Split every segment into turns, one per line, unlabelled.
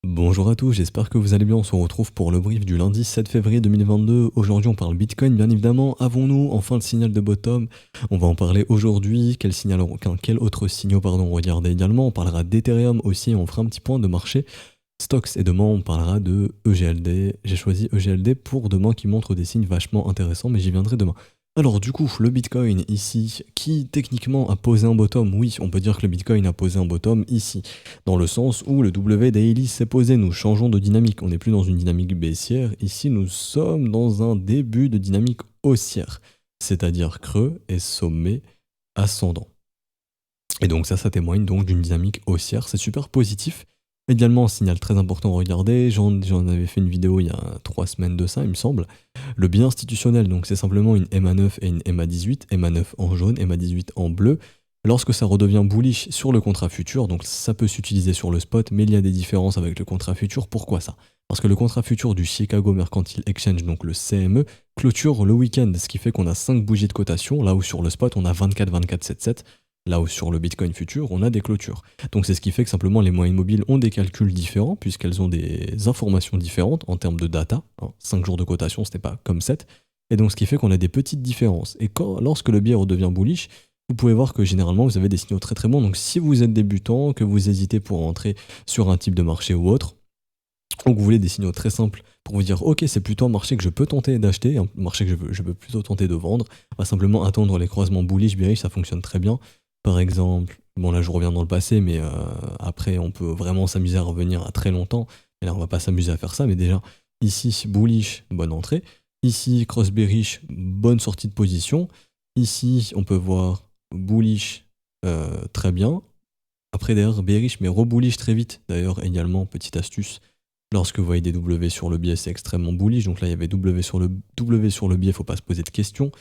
Bonjour à tous, j'espère que vous allez bien. On se retrouve pour le brief du lundi 7 février 2022. Aujourd'hui, on parle Bitcoin, bien évidemment. Avons-nous enfin le signal de bottom? On va en parler aujourd'hui. Quel autre signaux, pardon, regarder également. On parlera d'Ethereum aussi. On fera un petit point de marché stocks. Et demain, on parlera de EGLD. J'ai choisi EGLD pour demain qui montre des signes vachement intéressants, mais j'y viendrai demain. Alors du coup, le Bitcoin ici, qui techniquement a posé un bottom, oui, on peut dire que le Bitcoin a posé un bottom ici, dans le sens où le W daily s'est posé, nous changeons de dynamique, on n'est plus dans une dynamique baissière, ici nous sommes dans un début de dynamique haussière, c'est-à-dire creux et sommet ascendant. Et donc ça témoigne donc d'une dynamique haussière, c'est super positif. Également, un signal très important à regarder, j'en avais fait une vidéo il y a 3 semaines de ça, il me semble. Le biais institutionnel, donc c'est simplement une MA9 et une MA18, MA9 en jaune, MA18 en bleu. Lorsque ça redevient bullish sur le contrat futur, donc ça peut s'utiliser sur le spot, mais il y a des différences avec le contrat futur. Pourquoi ça? Parce que le contrat futur du Chicago Mercantile Exchange, donc le CME, clôture le week-end, ce qui fait qu'on a 5 bougies de cotation, là où sur le spot on a 24, 24, 7, 7. Là où sur le Bitcoin futur, on a des clôtures. Donc c'est ce qui fait que simplement les moyennes mobiles ont des calculs différents, puisqu'elles ont des informations différentes en termes de data. 5 jours de cotation, ce n'est pas comme 7. Et donc ce qui fait qu'on a des petites différences. Et lorsque le biais redevient bullish, vous pouvez voir que généralement vous avez des signaux très très bons. Donc si vous êtes débutant, que vous hésitez pour entrer sur un type de marché ou autre, ou que vous voulez des signaux très simples pour vous dire ok, c'est plutôt un marché que je peux tenter d'acheter, un marché que je peux plutôt tenter de vendre, on va simplement attendre les croisements bullish, bearish, ça fonctionne très bien. Par exemple, bon là je reviens dans le passé, mais après on peut vraiment s'amuser à revenir à très longtemps. Et là on va pas s'amuser à faire ça, mais déjà ici bullish, bonne entrée. Ici cross bearish, bonne sortie de position. Ici on peut voir bullish, très bien. Après d'ailleurs bearish mais rebullish très vite. D'ailleurs également petite astuce. Lorsque vous voyez des W sur le biais, c'est extrêmement bullish. Donc là, il y avait W sur le biais, il ne faut pas se poser de questions.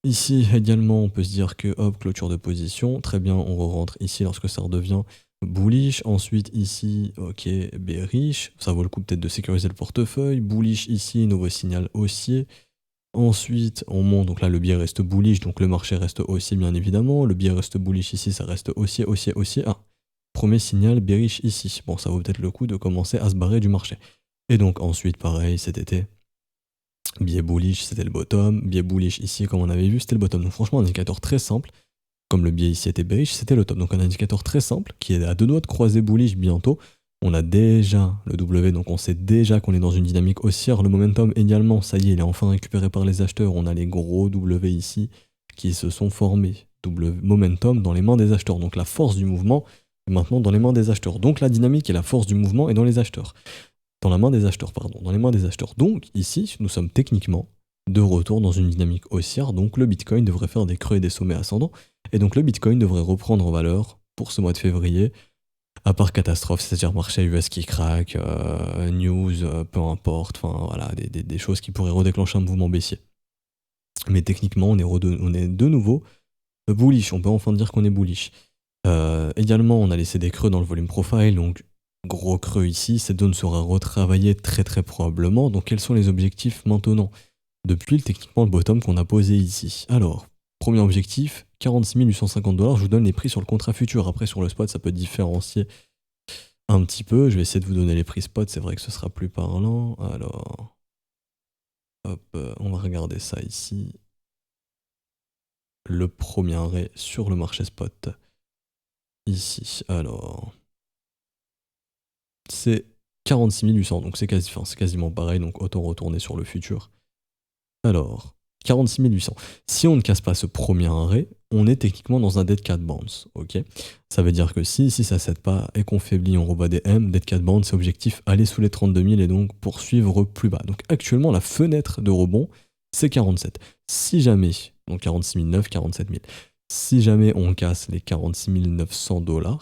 Ici également, on peut se dire que hop, clôture de position. Très bien, on rentre ici lorsque ça redevient bullish. Ensuite, ici, ok, bearish. Ça vaut le coup peut-être de sécuriser le portefeuille. Bullish ici, nouveau signal haussier. Ensuite, on monte. Donc là, le biais reste bullish. Donc le marché reste haussier, bien évidemment. Le biais reste bullish ici, ça reste haussier, haussier, haussier. Ah, premier signal bearish ici. Bon, ça vaut peut-être le coup de commencer à se barrer du marché. Et donc ensuite, pareil, cet été, biais bullish, c'était le bottom. Biais bullish ici, comme on avait vu, c'était le bottom. Donc franchement, un indicateur très simple. Comme le biais ici était bearish, c'était le top. Donc un indicateur très simple qui est à 2 doigts de croiser bullish bientôt. On a déjà le W, donc on sait déjà qu'on est dans une dynamique haussière. Le momentum également, ça y est, il est enfin récupéré par les acheteurs. On a les gros W ici qui se sont formés. Momentum dans les mains des acheteurs. Donc la force du mouvement est maintenant dans les mains des acheteurs. Donc la dynamique et la force du mouvement est dans les acheteurs. Dans la main des acheteurs, pardon. Dans les mains des acheteurs. Donc ici, nous sommes techniquement de retour dans une dynamique haussière. Donc le Bitcoin devrait faire des creux et des sommets ascendants. Et donc le Bitcoin devrait reprendre en valeur pour ce mois de février, à part catastrophe, c'est-à-dire marché US qui craque, news, peu importe, enfin voilà, des choses qui pourraient redéclencher un mouvement baissier. Mais techniquement, on est de nouveau bullish, on peut enfin dire qu'on est bullish. Également, on a laissé des creux dans le volume profile, donc gros creux ici, cette zone sera retravaillée très très probablement. Donc quels sont les objectifs maintenant? Depuis techniquement le bottom qu'on a posé ici. Alors, premier objectif, 46 850 $. Je vous donne les prix sur le contrat futur. Après, sur le spot, ça peut différencier un petit peu. Je vais essayer de vous donner les prix spot. C'est vrai que ce sera plus parlant. Alors, hop, on va regarder ça ici. Le premier arrêt sur le marché spot. Ici, alors, c'est 46 800. Donc, c'est quasiment pareil. Donc, autant retourner sur le futur. Alors, 46 800. Si on ne casse pas ce premier arrêt, on est techniquement dans un dead cat bounce, ok? Ça veut dire que si ça ne cède pas et qu'on faiblit, on revoit des M, dead cat bounce, c'est objectif aller sous les 32 000 et donc poursuivre plus bas. Donc actuellement, la fenêtre de rebond, c'est 47. Si jamais, donc 46 900, 47 000, si jamais on casse les 46 900 $,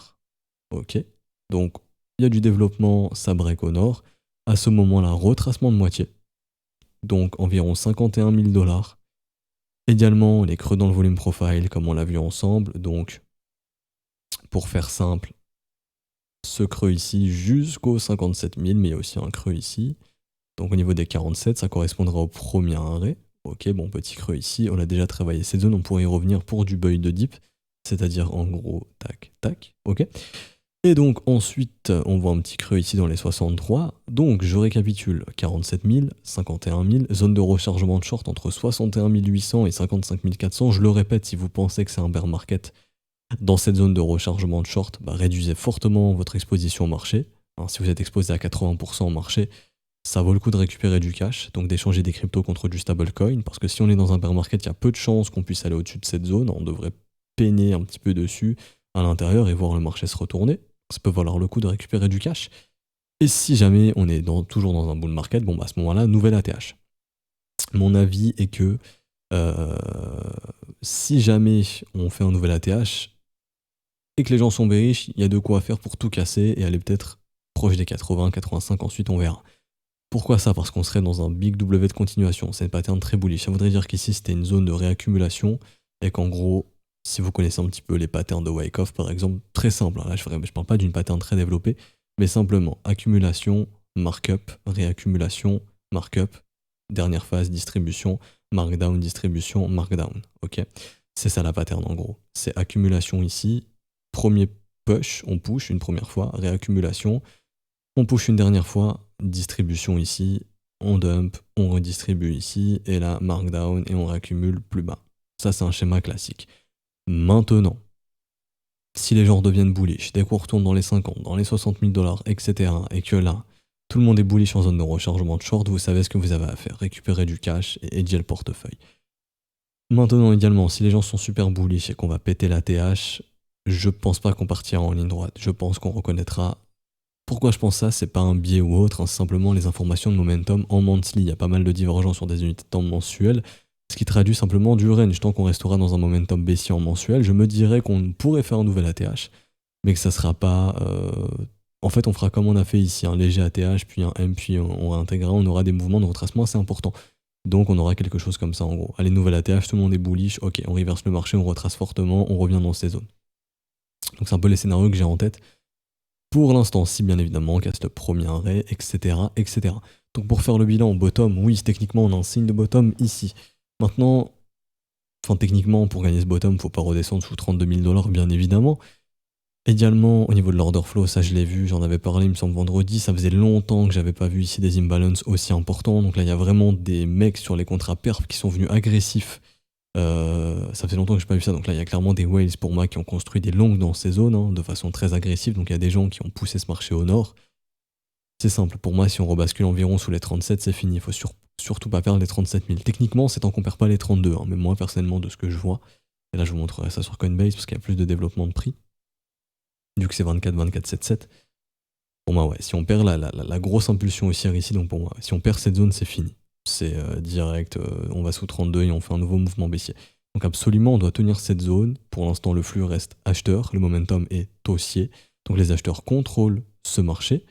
ok? Donc il y a du développement, ça break au nord. À ce moment-là, retracement de moitié, donc environ 51 000 $. Également, les creux dans le volume profile, comme on l'a vu ensemble. Donc, pour faire simple, ce creux ici jusqu'aux 57 000, mais il y a aussi un creux ici. Donc, au niveau des 47, ça correspondra au premier arrêt. Ok, bon, petit creux ici. On a déjà travaillé cette zone, on pourrait y revenir pour du buy de dip, c'est-à-dire en gros, tac, tac. Ok. Et donc ensuite, on voit un petit creux ici dans les 63. Donc je récapitule, 47 000, 51 000, zone de rechargement de short entre 61 800 et 55 400. Je le répète, si vous pensez que c'est un bear market, dans cette zone de rechargement de short, réduisez fortement votre exposition au marché. Hein, si vous êtes exposé à 80% au marché, ça vaut le coup de récupérer du cash, donc d'échanger des cryptos contre du stablecoin, parce que si on est dans un bear market, il y a peu de chances qu'on puisse aller au-dessus de cette zone. On devrait peiner un petit peu dessus à l'intérieur et voir le marché se retourner. Ça peut valoir le coup de récupérer du cash. Et si jamais on est toujours dans un bull market, à ce moment-là, nouvelle ATH. Mon avis est que euh, si jamais on fait un nouvel ATH et que les gens sont bearish, il y a de quoi faire pour tout casser et aller peut-être proche des 80, 85, ensuite on verra. Pourquoi ça? Parce qu'on serait dans un big W de continuation, c'est un pattern très bullish. Ça voudrait dire qu'ici c'était une zone de réaccumulation et qu'en gros, si vous connaissez un petit peu les patterns de Wyckoff par exemple, très simple, hein, là je parle pas d'une pattern très développée, mais simplement accumulation, markup, réaccumulation, markup, dernière phase, distribution, markdown, distribution, markdown. Ok, c'est ça la pattern en gros. C'est accumulation ici, premier push, on push une première fois, réaccumulation, on push une dernière fois, distribution ici, on dump, on redistribue ici, et là, markdown, et on réaccumule plus bas. Ça, c'est un schéma classique. Maintenant, si les gens deviennent bullish, dès qu'on retourne dans les 50, dans les 60 000 $, etc., et que là, tout le monde est bullish en zone de rechargement de short, vous savez ce que vous avez à faire. Récupérer du cash et edger le portefeuille. Maintenant, également, si les gens sont super bullish et qu'on va péter la TH, je pense pas qu'on partira en ligne droite. Je pense qu'on reconnaîtra. Pourquoi je pense ça? C'est pas un biais ou autre, hein, c'est simplement les informations de momentum en monthly. Il y a pas mal de divergences sur des unités de temps mensuelles, ce qui traduit simplement du range. Tant qu'on restera dans un momentum baissier en mensuel, je me dirais qu'on pourrait faire un nouvel ATH, mais que ça sera pas. En fait, on fera comme on a fait ici, un léger ATH, puis un M, puis on réintégrera, on aura des mouvements de retracement assez importants. Donc on aura quelque chose comme ça en gros. Allez, nouvelle ATH, tout le monde est bullish, ok, on reverse le marché, on retrace fortement, on revient dans ces zones. Donc c'est un peu les scénarios que j'ai en tête. Pour l'instant, si bien évidemment on casse le premier arrêt, etc., etc. Donc pour faire le bilan, bottom, oui, techniquement on a un signe de bottom ici. Maintenant, techniquement, pour gagner ce bottom, il ne faut pas redescendre sous 32 000 $, bien évidemment. Également, au niveau de l'order flow, ça je l'ai vu, j'en avais parlé, il me semble, vendredi, ça faisait longtemps que j'avais pas vu ici des imbalances aussi importants. Donc là, il y a vraiment des mecs sur les contrats perf qui sont venus agressifs. Ça fait longtemps que j'ai pas vu ça, donc là il y a clairement des whales pour moi qui ont construit des longues dans ces zones, hein, de façon très agressive, donc il y a des gens qui ont poussé ce marché au nord. C'est simple, pour moi si on rebascule environ sous les 37 c'est fini, il faut surtout pas perdre les 37 000. Techniquement c'est tant qu'on perd pas les 32, hein, mais moi personnellement de ce que je vois, et là je vous montrerai ça sur Coinbase parce qu'il y a plus de développement de prix, vu que c'est 24-24-7-7. Pour moi ouais, si on perd la grosse impulsion haussière ici, donc pour moi, si on perd cette zone c'est fini. C'est direct, on va sous 32 et on fait un nouveau mouvement baissier. Donc absolument, on doit tenir cette zone. Pour l'instant, le flux reste acheteur, le momentum est haussier. Donc les acheteurs contrôlent ce marché.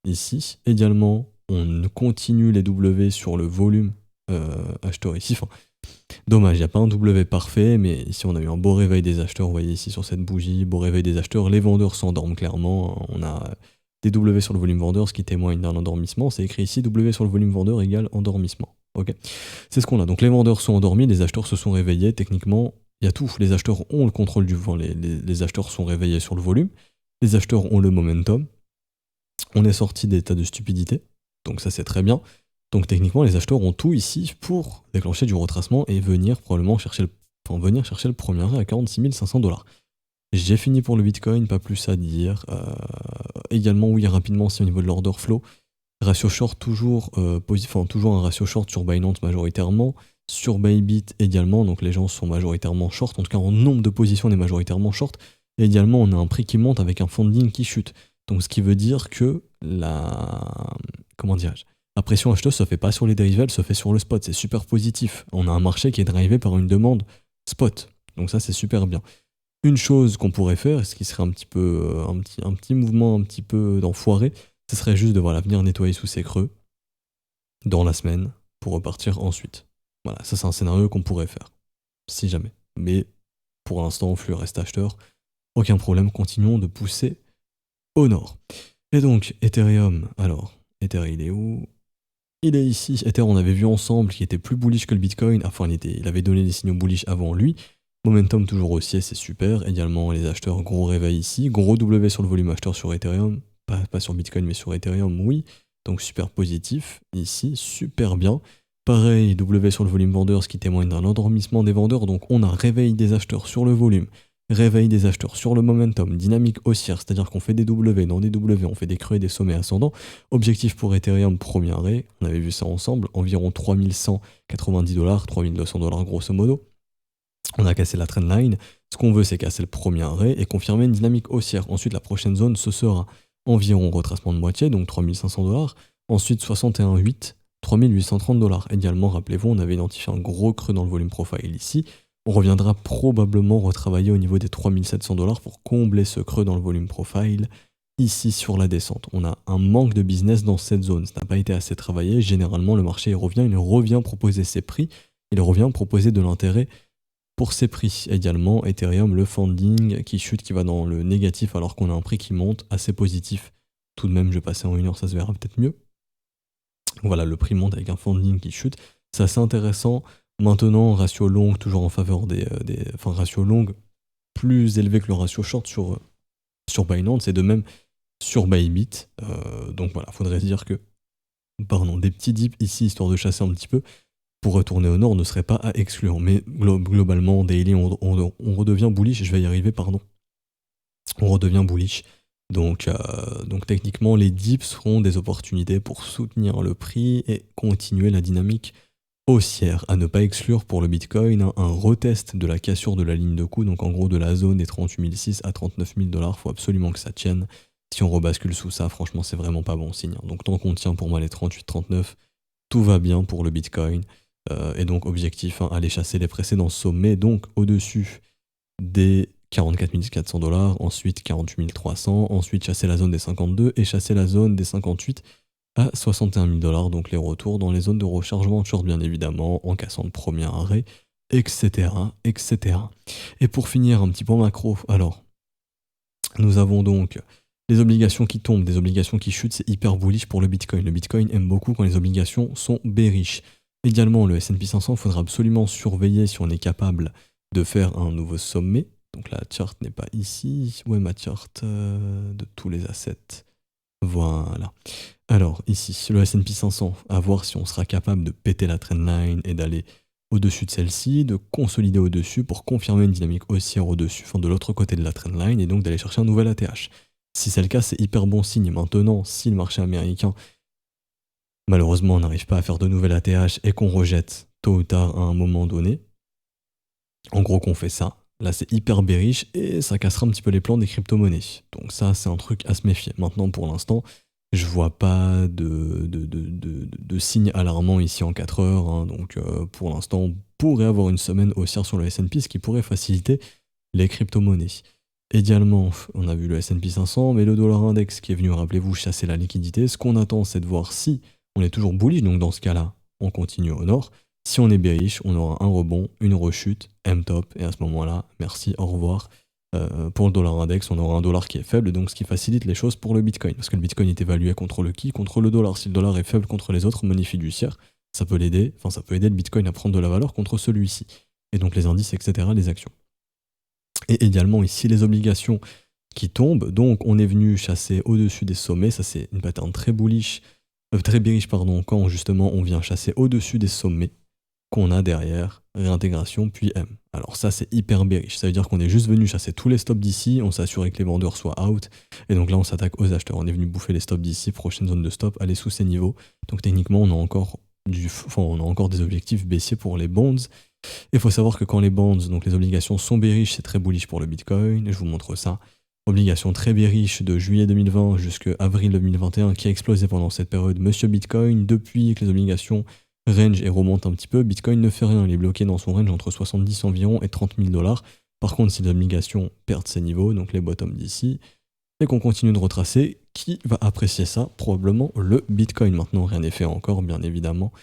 Ici, également, on continue les W sur le volume acheteur ici. Enfin, dommage, il n'y a pas un W parfait, mais ici on a eu un beau réveil des acheteurs. Vous voyez ici sur cette bougie, beau réveil des acheteurs. Les vendeurs s'endorment clairement. On a des W sur le volume vendeur, ce qui témoigne d'un endormissement. C'est écrit ici, W sur le volume vendeur égale endormissement. Ok, c'est ce qu'on a. Donc les vendeurs sont endormis, les acheteurs se sont réveillés. Techniquement, il y a tout. Les acheteurs ont le contrôle du vent, les acheteurs sont réveillés sur le volume. Les acheteurs ont le momentum. On est sorti d'état de stupidité, donc ça c'est très bien. Donc techniquement, les acheteurs ont tout ici pour déclencher du retracement et venir probablement chercher le premier arrêt à 46 500 $. J'ai fini pour le Bitcoin, pas plus à dire. Également, oui, rapidement, c'est au niveau de l'order flow. Ratio short, toujours un ratio short sur Binance majoritairement, sur Bybit également, donc les gens sont majoritairement short, en tout cas en nombre de positions on est majoritairement short, et également on a un prix qui monte avec un funding qui chute. Donc ce qui veut dire que la pression acheteuse se fait pas sur les dérivés, elle se fait sur le spot, c'est super positif. On a un marché qui est drivé par une demande spot, donc ça c'est super bien. Une chose qu'on pourrait faire, ce qui serait un petit peu un petit mouvement un petit peu d'enfoiré, ce serait juste de venir nettoyer sous ces creux dans la semaine pour repartir ensuite. Voilà, ça c'est un scénario qu'on pourrait faire, si jamais. Mais pour l'instant, flux reste acheteur, aucun problème, continuons de pousser au nord. Et donc, Ethereum, alors, Ether il est où? Il est ici. Ether, on avait vu ensemble qu'il était plus bullish que le Bitcoin, enfin il avait donné des signaux bullish avant lui. Momentum toujours haussier, c'est super. Également les acheteurs, gros réveil ici. Gros W sur le volume acheteur sur Ethereum. Pas sur Bitcoin, mais sur Ethereum, oui. Donc super positif ici, super bien. Pareil, W sur le volume vendeur, ce qui témoigne d'un endormissement des vendeurs. Donc on a réveil des acheteurs sur le volume, réveil des acheteurs sur le momentum, dynamique haussière, c'est-à-dire qu'on fait des W dans des W, on fait des creux et des sommets ascendants. Objectif pour Ethereum, premier arrêt, on avait vu ça ensemble, environ 3190$, 3200$ grosso modo. On a cassé la trendline. Ce qu'on veut, c'est casser le premier arrêt et confirmer une dynamique haussière. Ensuite, la prochaine zone, ce sera environ retracement de moitié, donc 3500$. Ensuite, 61,8$, 3830$. Également, rappelez-vous, on avait identifié un gros creux dans le volume profile ici. On reviendra probablement retravailler au niveau des 3700$ pour combler ce creux dans le volume profile ici sur la descente. On a un manque de business dans cette zone. Ça n'a pas été assez travaillé. Généralement, le marché il revient proposer ses prix, il revient proposer de l'intérêt pour ces prix. Également, Ethereum, le funding qui chute, qui va dans le négatif alors qu'on a un prix qui monte, assez positif. Tout de même, je vais passer en 1 heure, ça se verra peut-être mieux. Voilà, le prix monte avec un funding qui chute. C'est assez intéressant. Maintenant, ratio long, toujours en faveur enfin, ratio long plus élevé que le ratio short sur Binance et de même sur Bybit. Donc voilà, faudrait se dire que, des petits dips ici, histoire de chasser un petit peu, pour retourner au nord ne serait pas à exclure. Mais globalement, daily, on redevient bullish. Je vais y arriver, pardon. On redevient bullish. Donc techniquement, les dips seront des opportunités pour soutenir le prix et continuer la dynamique haussière. À ne pas exclure pour le Bitcoin, un retest de la cassure de la ligne de coût, donc en gros de la zone des 38 600 à 39 000$. Il faut absolument que ça tienne. Si on rebascule sous ça, franchement, c'est vraiment pas bon signe. Donc tant qu'on tient pour moi les 38-39, tout va bien pour le Bitcoin. Et donc objectif, aller chasser les précédents sommets, donc au-dessus des 44 400$, ensuite 48 300$, ensuite chasser la zone des 52 et chasser la zone des 58 à 61 000$, donc les retours dans les zones de rechargement short bien évidemment, en cassant le premier arrêt, etc., etc. Et pour finir, un petit point macro, alors, nous avons donc les obligations qui tombent, des obligations qui chutent, c'est hyper bullish pour le Bitcoin. Le Bitcoin aime beaucoup quand les obligations sont bearish. Également, le S&P 500, il faudra absolument surveiller si on est capable de faire un nouveau sommet. Donc la chart n'est pas ici. Où est ma chart de tous les assets? Voilà. Alors ici, le S&P 500, à voir si on sera capable de péter la trendline et d'aller au-dessus de celle-ci, de consolider au-dessus pour confirmer une dynamique haussière au-dessus, enfin de l'autre côté de la trendline, et donc d'aller chercher un nouvel ATH. Si c'est le cas, c'est hyper bon signe. Maintenant, si le marché américain, malheureusement, n'arrive pas à faire de nouvel ATH et qu'on rejette tôt ou tard à un moment donné, en gros qu'on fait ça, là c'est hyper bearish et ça cassera un petit peu les plans des crypto-monnaies. Donc ça, c'est un truc à se méfier. Maintenant, pour l'instant, je vois pas de signes alarmants ici en 4 heures. Hein. Donc pour l'instant, on pourrait avoir une semaine haussière sur le S&P, ce qui pourrait faciliter les crypto-monnaies. Également, on a vu le S&P 500, mais le dollar index qui est venu, rappelez-vous, chasser la liquidité. Ce qu'on attend, c'est de voir si on est toujours bullish, donc dans ce cas-là, on continue au nord. Si on est bearish, on aura un rebond, une rechute, M-top, et à ce moment-là, merci, au revoir. Pour le dollar index, on aura un dollar qui est faible, donc ce qui facilite les choses pour le Bitcoin. Parce que le Bitcoin est évalué contre le qui? Contre le dollar. Si le dollar est faible contre les autres monnaies fiduciaires, ça peut l'aider, enfin ça peut aider le Bitcoin à prendre de la valeur contre celui-ci. Et donc les indices, etc., les actions. Et également ici les obligations qui tombent, donc on est venu chasser au-dessus des sommets, ça c'est une pattern très bullish, très bearish pardon, quand justement on vient chasser au-dessus des sommets qu'on a derrière, réintégration puis M. Alors ça c'est hyper bearish, ça veut dire qu'on est juste venu chasser tous les stops d'ici, on s'est assuré que les vendeurs soient out, et donc là on s'attaque aux acheteurs, on est venu bouffer les stops d'ici, prochaine zone de stop, aller sous ces niveaux, donc techniquement on a encore des objectifs baissiers pour les bonds. Il faut savoir que quand les bonds, donc les obligations sont bearish, c'est très bullish pour le Bitcoin, je vous montre ça. Obligation très bearish de juillet 2020 jusqu'à avril 2021 qui a explosé pendant cette période. Monsieur Bitcoin, depuis que les obligations range et remontent un petit peu, Bitcoin ne fait rien, il est bloqué dans son range entre 70 environ et 30 000$. Par contre, si les obligations perdent ces niveaux, donc les bottoms d'ici, et qu'on continue de retracer, qui va apprécier ça? Probablement le Bitcoin. Maintenant, rien n'est fait encore, bien évidemment.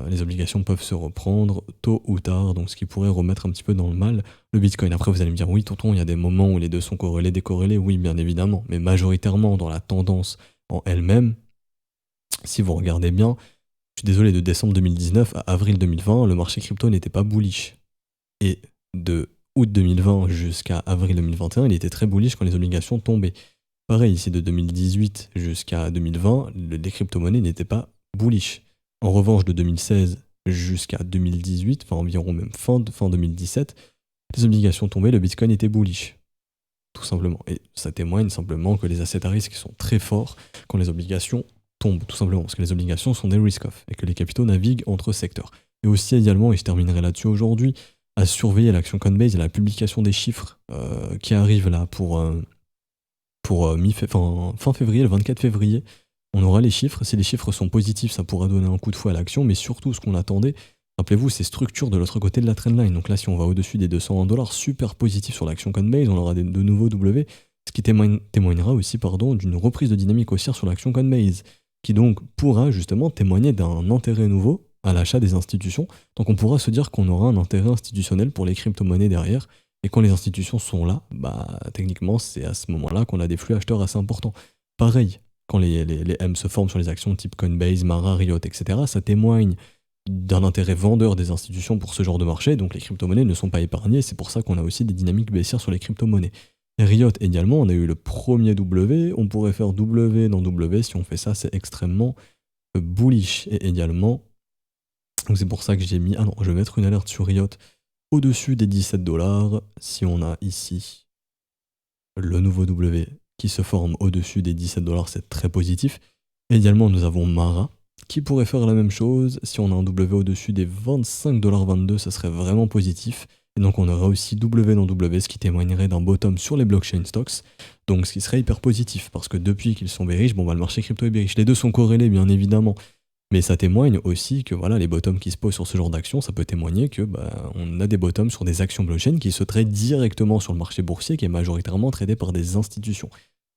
Les obligations peuvent se reprendre tôt ou tard, donc ce qui pourrait remettre un petit peu dans le mal le Bitcoin. Après vous allez me dire oui tonton, il y a des moments où les deux sont corrélés, décorrélés, oui bien évidemment, mais majoritairement dans la tendance en elle-même, si vous regardez bien, je suis désolé, de décembre 2019 à avril 2020, le marché crypto n'était pas bullish. Et de août 2020 jusqu'à avril 2021, il était très bullish quand les obligations tombaient. Pareil, ici de 2018 jusqu'à 2020, les crypto-monnaies n'étaient pas bullish. En revanche, de 2016 jusqu'à 2018, enfin environ même fin 2017, les obligations tombaient, le Bitcoin était bullish. Tout simplement. Et ça témoigne simplement que les assets à risque sont très forts quand les obligations tombent, tout simplement, parce que les obligations sont des risk-off et que les capitaux naviguent entre secteurs. Et aussi également, et je terminerai là-dessus aujourd'hui, à surveiller l'action Coinbase et la publication des chiffres qui arrivent là pour fin février, le 24 février. On aura les chiffres. Si les chiffres sont positifs, ça pourra donner un coup de fouet à l'action, mais surtout ce qu'on attendait, rappelez-vous, c'est structure de l'autre côté de la trendline. Donc là, si on va au-dessus des 201 $, super positif sur l'action Coinbase, on aura de nouveaux W, ce qui témoignera aussi d'une reprise de dynamique haussière sur l'action Coinbase, qui donc pourra justement témoigner d'un intérêt nouveau à l'achat des institutions. Donc on pourra se dire qu'on aura un intérêt institutionnel pour les crypto-monnaies derrière. Et quand les institutions sont là, techniquement, c'est à ce moment-là qu'on a des flux acheteurs assez importants. Pareil, quand les M se forment sur les actions type Coinbase, Mara, Riot, etc., ça témoigne d'un intérêt vendeur des institutions pour ce genre de marché, donc les crypto-monnaies ne sont pas épargnées, c'est pour ça qu'on a aussi des dynamiques baissières sur les crypto-monnaies. Et Riot également, on a eu le premier W, on pourrait faire W dans W, si on fait ça, c'est extrêmement bullish. Et également, donc c'est pour ça que j'ai mis, je vais mettre une alerte sur Riot au-dessus des 17 $, si on a ici le nouveau W qui se forme au-dessus des 17 $, c'est très positif. Et également, nous avons Mara, qui pourrait faire la même chose. Si on a un W au-dessus des 25,22 $, ça serait vraiment positif. Et donc on aura aussi W dans W, ce qui témoignerait d'un bottom sur les blockchain stocks. Donc ce qui serait hyper positif, parce que depuis qu'ils sont bearish, le marché crypto est bearish. Les deux sont corrélés, bien évidemment. Mais ça témoigne aussi que les bottoms qui se posent sur ce genre d'actions, ça peut témoigner que on a des bottoms sur des actions blockchain qui se traitent directement sur le marché boursier, qui est majoritairement tradé par des institutions.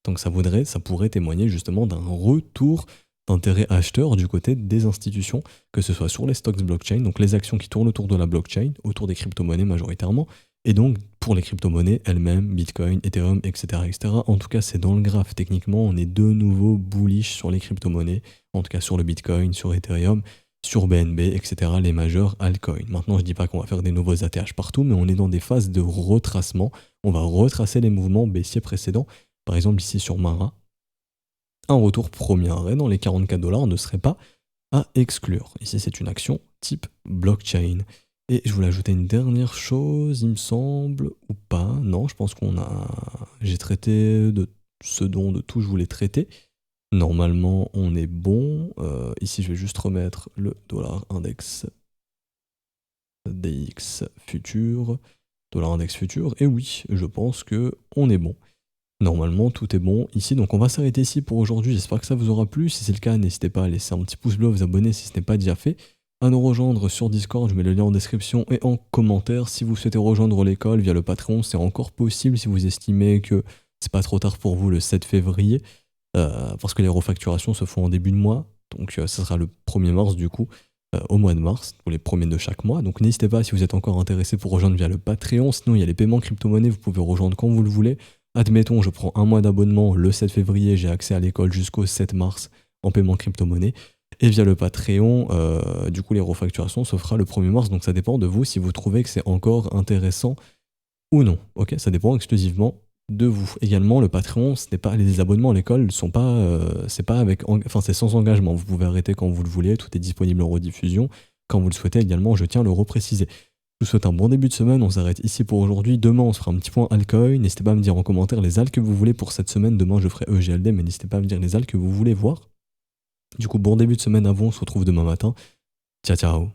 Donc ça pourrait témoigner justement d'un retour d'intérêt acheteur du côté des institutions, que ce soit sur les stocks blockchain, donc les actions qui tournent autour de la blockchain, autour des crypto-monnaies majoritairement, et donc pour les crypto-monnaies elles-mêmes, Bitcoin, Ethereum, etc., etc. En tout cas, c'est dans le graphe. Techniquement, on est de nouveau bullish sur les crypto-monnaies, en tout cas sur le Bitcoin, sur Ethereum, sur BNB, etc., les majeurs altcoins. Maintenant, je dis pas qu'on va faire des nouveaux ATH partout, mais on est dans des phases de retracement. On va retracer les mouvements baissiers précédents. Par exemple, ici sur Mara, un retour premier arrêt dans les 44 $ ne serait pas à exclure. Ici, c'est une action type blockchain. Et je voulais ajouter une dernière chose, il me semble, ou pas. Non, je pense j'ai traité de ce dont de tout je voulais traiter. Normalement, on est bon. Ici, je vais juste remettre le dollar index DX futur, dollar index futur. Et oui, je pense que on est bon. Normalement, tout est bon ici, donc on va s'arrêter ici pour aujourd'hui. J'espère que ça vous aura plu. Si c'est le cas, n'hésitez pas à laisser un petit pouce bleu, à vous abonner si ce n'est pas déjà fait, à nous rejoindre sur Discord, je mets le lien en description et en commentaire. Si vous souhaitez rejoindre l'école via le Patreon, c'est encore possible si vous estimez que c'est pas trop tard pour vous le 7 février, parce que les refacturations se font en début de mois, donc ça sera le 1er mars du coup, au mois de mars, pour les premiers de chaque mois. Donc n'hésitez pas si vous êtes encore intéressé pour rejoindre via le Patreon. Sinon, il y a les paiements crypto-monnaies, vous pouvez rejoindre quand vous le voulez. Admettons, je prends un mois d'abonnement le 7 février, j'ai accès à l'école jusqu'au 7 mars en paiement crypto-monnaie. Et via le Patreon, du coup, les refacturations se fera le 1er mars. Donc ça dépend de vous si vous trouvez que c'est encore intéressant ou non. Ok, ça dépend exclusivement de vous. Également, le Patreon, ce n'est pas les abonnements à l'école, c'est sans engagement. Vous pouvez arrêter quand vous le voulez. Tout est disponible en rediffusion quand vous le souhaitez. Également, je tiens à le repréciser. Je vous souhaite un bon début de semaine, on s'arrête ici pour aujourd'hui. Demain, on se fera un petit point altcoin. N'hésitez pas à me dire en commentaire les alts que vous voulez pour cette semaine. Demain, je ferai EGLD, mais n'hésitez pas à me dire les alts que vous voulez voir. Du coup, bon début de semaine à vous, on se retrouve demain matin. Ciao, ciao.